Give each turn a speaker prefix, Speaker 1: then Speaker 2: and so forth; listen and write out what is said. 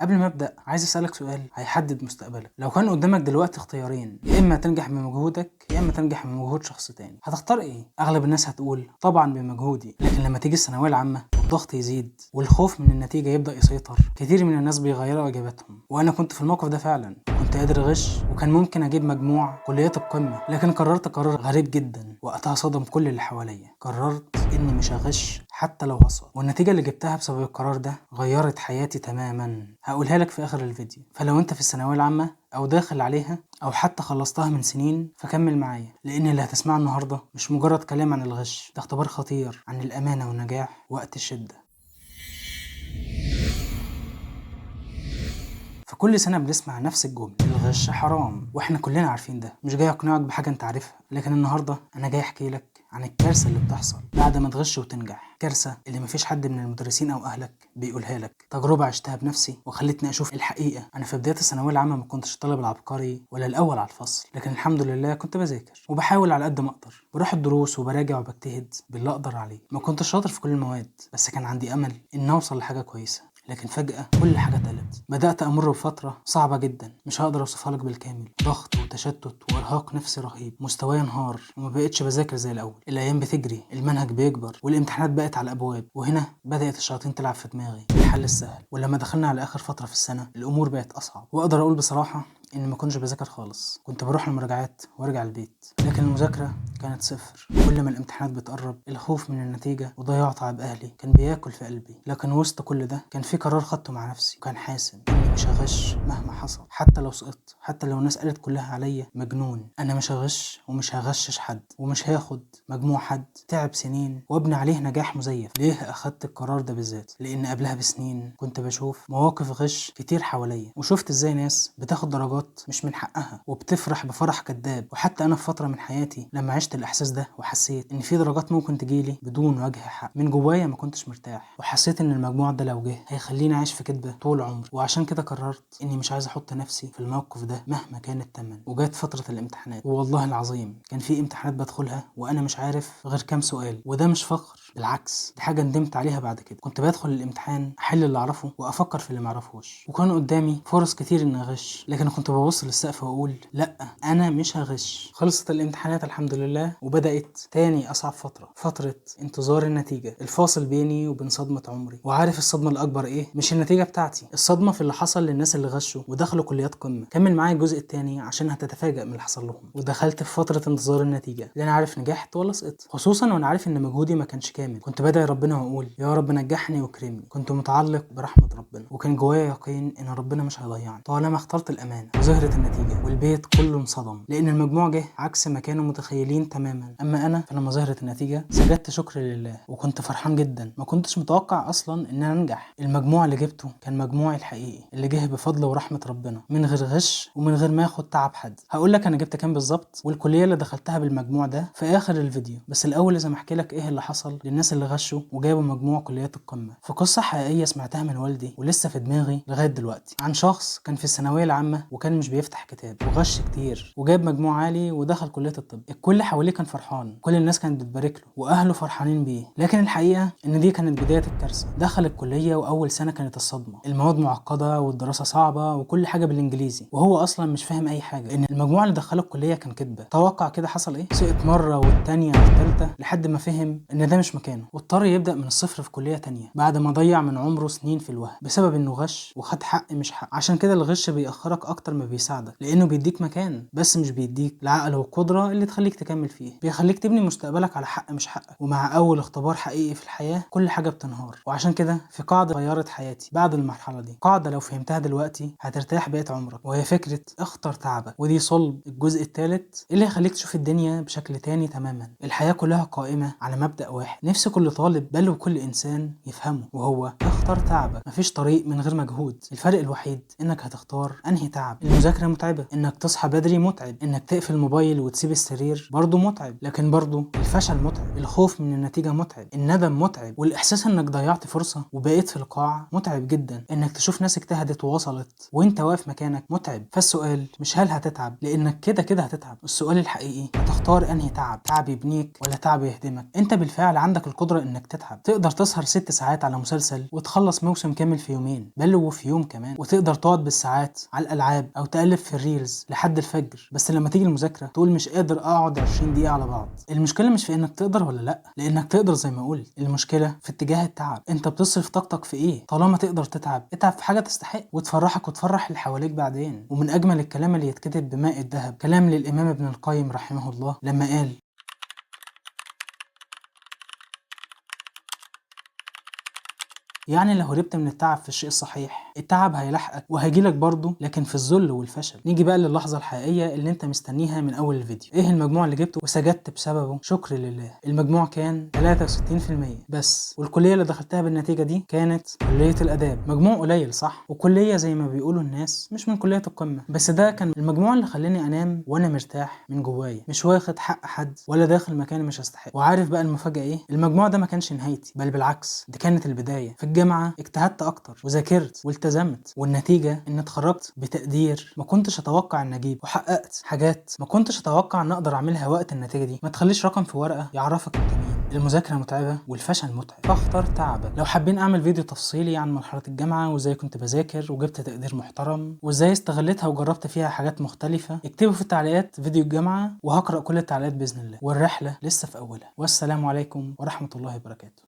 Speaker 1: قبل ما ابدا عايز اسالك سؤال هيحدد مستقبلك. لو كان قدامك دلوقتي اختيارين، يا اما تنجح بمجهودك يا اما تنجح بمجهود شخص تاني، هتختار ايه؟ اغلب الناس هتقول طبعا بمجهودي، لكن لما تيجي الثانويه العامه والضغط يزيد والخوف من النتيجه يبدا يسيطر، كتير من الناس بيغيروا اجاباتهم. وانا كنت في الموقف ده فعلا، كنت قادر اغش وكان ممكن اجيب مجموع كليات القمه، لكن قررت قرار غريب جدا وقتها صدم كل اللي حواليا. قررت اني مش هغش حتى لو هسقط، والنتيجه اللي جبتها بسبب القرار ده غيرت حياتي تماما. هقولها لك في اخر الفيديو. فلو انت في الثانويه العامه او داخل عليها او حتى خلصتها من سنين، فكمل معايا، لان اللي هتسمعه النهارده مش مجرد كلام عن الغش، ده اختبار خطير عن الامانه والنجاح وقت الشده. في كل سنة بنسمع نفس الجملة: الغش حرام، واحنا كلنا عارفين ده. مش جاي اقنعك بحاجة انت عارفها، لكن النهاردة انا جاي احكي لك عن الكارثة اللي بتحصل بعد ما تغش وتنجح. كارثة اللي مفيش حد من المدرسين او اهلك بيقولها لك. تجربة عشتها بنفسي وخلتني اشوف الحقيقة. انا في بداية الثانوية العامة ما كنتش الطالب العبقري ولا الاول على الفصل، لكن الحمد لله كنت بذاكر وبحاول على قد ما اقدر، بروح الدروس وبراجع وبجتهد باللي اقدر عليه. ما كنتش شاطر في كل المواد، بس كان عندي امل ان اوصل لحاجة كويسة. لكن فجأة كل حاجة اتقلبت. بدأت أمر بفترة صعبة جدا مش هقدر أوصفها لك بالكامل. ضغط وتشتت وإرهاق نفسي رهيب، مستواي انهار وما بقتش بذاكر زي الأول. الأيام بتجري، المنهج بيكبر، والامتحانات بقت على الأبواب. وهنا بدأت الشياطين تلعب في دماغي الحل السهل. ولما دخلنا على آخر فترة في السنة الأمور بقت أصعب، وأقدر أقول بصراحة إني ما كنتش بذاكر خالص. كنت بروح المراجعات وارجع البيت، لكن المذاكرة كانت صفر. كل ما الامتحانات بتقرب الخوف من النتيجة وضياع تعب أهلي كان بياكل في قلبي. لكن وسط كل ده كان في قرار خدته مع نفسي، وكان حاسم إني مش هغش مهما حصل. حتى لو سقطت، حتى لو الناس قالت كلها عليا مجنون، أنا مش هغش ومش هغشش حد، ومش هاخد مجموع حد تعب سنين وابني عليه نجاح مزيف. ليه أخدت القرار ده بالذات؟ لأن قبلها بسنين كنت بشوف مواقف غش كتير حواليا، وشفت إزاي ناس بتاخد درجات مش من حقها وبتفرح بفرح كذاب. وحتى انا في فتره من حياتي لما عشت الاحساس ده وحسيت ان في درجات ممكن تجيلي بدون وجه حق، من جوايا ما كنتش مرتاح، وحسيت ان المجموع ده لو جه هيخليني عايش في كدبه طول عمري. وعشان كده قررت اني مش عايز احط نفسي في الموقف ده مهما كان الثمن. وجات فتره الامتحانات، والله العظيم كان في امتحانات بدخلها وانا مش عارف غير كام سؤال. وده مش فخر، بالعكس دي حاجه ندمت عليها بعد كده. كنت بدخل الامتحان احل اللي اعرفه وافكر في اللي ما اعرفوش، وكان قدامي فرص كتير اني اغش، لكن كنت ببص للسقف واقول لا، انا مش هغش. خلصت الامتحانات الحمد لله، وبدات تاني اصعب فتره انتظار النتيجه، الفاصل بيني وبين صدمه عمري. وعارف الصدمه الاكبر ايه؟ مش النتيجه بتاعتي، الصدمه في اللي حصل للناس اللي غشوا ودخلوا كليات قمه. كمل معايا الجزء التاني عشان هتتفاجئ من اللي حصل لهم. ودخلت في فتره انتظار النتيجه، لا انا عارف نجحت ولا سقطت، خصوصا وانا عارف ان مجهودي ما كانش كامل. كنت بدعي ربنا واقول يا رب نجحني واكرمني. كنت متعلق برحمه ربنا، وكان جوايا يقين ان ربنا مش هيضيعني طالما اخترت الامانه. وظهرت النتيجه والبيت كله انصدم، لان المجموع جه عكس ما كانوا متخيلين تماما. اما انا فلما ظهرت النتيجه سجدت شكر لله وكنت فرحان جدا. ما كنتش متوقع اصلا ان انا انجح. المجموع اللي جبته كان مجموعي الحقيقي، اللي جه بفضل ورحمه ربنا، من غير غش ومن غير ما اخد تعب حد. هقول لك انا جبت كام بالظبط والكليه اللي دخلتها بالمجموع ده في اخر الفيديو، بس الاول لازم احكي لك ايه اللي حصل للناس اللي غشوا وجابوا مجموع كليات القمه. في قصه حقيقيه سمعتها من والدي ولسه في دماغي لغايه دلوقتي، عن شخص كان في الثانويه العامه وكان مش بيفتح كتاب وغش كتير وجاب مجموع عالي ودخل كليه الطب. الكل حواليه كان فرحان، كل الناس كانت بتبارك له واهله فرحانين بيه. لكن الحقيقه ان دي كانت بدايه الكارثه. دخل الكليه واول سنه كانت الصدمه، المواد معقده والدراسه صعبه وكل حاجه بالانجليزي، وهو اصلا مش فاهم اي حاجه. ان المجموع اللي دخله الكليه كان كدبه. توقع كده حصل ايه؟ سقط مره والتانيه والتالته لحد ما فهم ان ده مش مكانه، واضطر يبدا من الصفر في كليه تانيه بعد ما ضيع من عمره سنين في الوهم بسبب انه غش وخد حق مش حق. عشان كده الغش بيأخرك اكتر ما بيساعدك، لانه بيديك مكان بس مش بيديك العقل والقدره اللي تخليك تكمل فيه. بيخليك تبني مستقبلك على حق مش حقك. ومع اول اختبار حقيقي في الحياه كل حاجه بتنهار. وعشان كده في قاعده غيرت حياتي بعد المرحله دي، قاعده لو فهمتها دلوقتي هترتاح بقية عمرك، وهي فكره اختر تعبك. ودي صلب الجزء الثالث اللي هيخليك تشوف الدنيا بشكل تاني تماما. الحياه كلها قائمه على مبدأ واحد، نفسي كل طالب بل وكل انسان يفهمه، وهو اختار تعبك. مفيش طريق من غير مجهود، الفرق الوحيد انك هتختار انهي تعب، المذاكرة متعبة، انك تصحى بدري متعب، انك تقفل الموبايل وتسيب السرير برضه متعب، لكن برضه الفشل متعب، الخوف من النتيجة متعب، الندم متعب، والاحساس انك ضيعت فرصة وبقيت في القاع متعب جدا، انك تشوف ناس اجتهدت ووصلت وانت واقف مكانك متعب. فالسؤال مش هل هتتعب، لانك كده كده هتتعب. السؤال الحقيقي هتختار انهي تعب، تعب يبنيك ولا تعب يهدمك. انت بالفعل عندك القدرة انك تتعب، تقدر تسهر 6 ساعات على مسلسل وتخلص موسم كامل في يومين، بل وفي يوم كمان، وتقدر تقعد بالساعات على الالعاب او تقلب في الريلز لحد الفجر، بس لما تيجي المذاكرة تقول مش قادر اقعد 20 دقيقة على بعض. المشكلة مش في انك تقدر ولا لا، لانك تقدر زي ما قلت، المشكلة في اتجاه التعب. انت بتصرف طاقتك في ايه؟ طالما تقدر تتعب، اتعب في حاجة تستحق وتفرحك وتفرح اللي حواليك بعدين. ومن اجمل الكلام اللي يتكتب بماء الذهب كلام للامام ابن القيم رحمه الله لما قال: يعني لو هربت من التعب في الشيء الصحيح، التعب هيلاحقك وهيجيلك برضه، لكن في الذل والفشل. نيجي بقى للحظة الحقيقية اللي انت مستنيها من اول الفيديو. ايه المجموع اللي جبته وسجدت بسببه؟ شكر لله. المجموع كان 63% بس، والكلية اللي دخلتها بالنتيجة دي كانت كلية الآداب. مجموع قليل صح، وكلية زي ما بيقولوا الناس مش من كلية القمة، بس ده كان المجموع اللي خلاني انام وانا مرتاح من جوايا، مش واخد حق حد ولا داخل مكان مش هستحق. وعارف بقى المفاجأة ايه؟ المجموع ده ما كانش نهايتي، بل بالعكس دي كانت البداية. في الجامعة اجتهدت اكتر وذاكرت والتزمت، والنتيجة ان اتخرجت بتقدير ما كنتش اتوقع ان اجيبه، وحققت حاجات ما كنتش اتوقع ان اقدر اعملها وقت النتيجة دي. ما تخليش رقم في ورقة يعرفك انت مين. المذاكرة متعبة والفشل متعب، فاختار تعبك. لو حابين اعمل فيديو تفصيلي عن مرحلة الجامعة وازاي كنت بذاكر وجبت تقدير محترم وازاي استغلتها وجربت فيها حاجات مختلفة، اكتبوا في التعليقات فيديو الجامعة وهقرأ كل التعليقات بإذن الله. والرحلة لسه في أولها. والسلام عليكم ورحمة الله وبركاته.